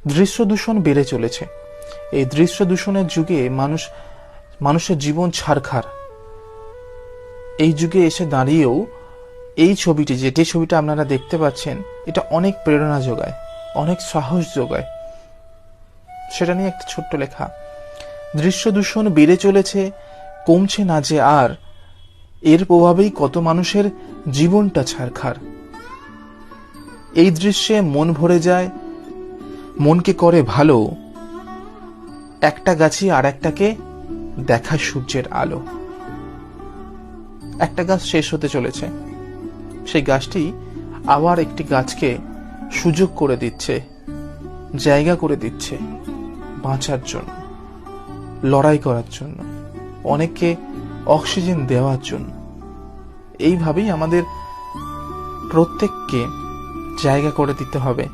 দৃশ্য দূষণ বেড়ে চলেছে। এই দৃশ্য দূষণের যুগে মানুষের জীবন ছারখার। এই যুগে এসে দাঁড়িয়েও এই ছবিটি, যে ছবিটা আপনারা দেখতে পাচ্ছেন, এটা অনেক প্রেরণা যোগায়, অনেক সাহস যোগায়। সেটা নিয়ে একটা ছোট্ট লেখা। দৃশ্য দূষণ বেড়ে চলেছে, কমছে না যে আর, এর প্রভাবেই কত মানুষের জীবনটা ছারখার। এই দৃশ্যে মন ভরে যায়, মনকে করে ভালো, একটা গাছই আর একটাকে দেখায় সূর্যের আলো। একটা গাছ শেষ হতে চলেছে, সেই গাছটি আবার একটি গাছকে সুযোগ করে দিচ্ছে, জায়গা করে দিচ্ছে বাঁচার জন্য, লড়াই করার জন্য, অনেককে অক্সিজেন দেওয়ার জন্য। এইভাবেই আমাদের প্রত্যেককে জায়গা করে দিতে হবে।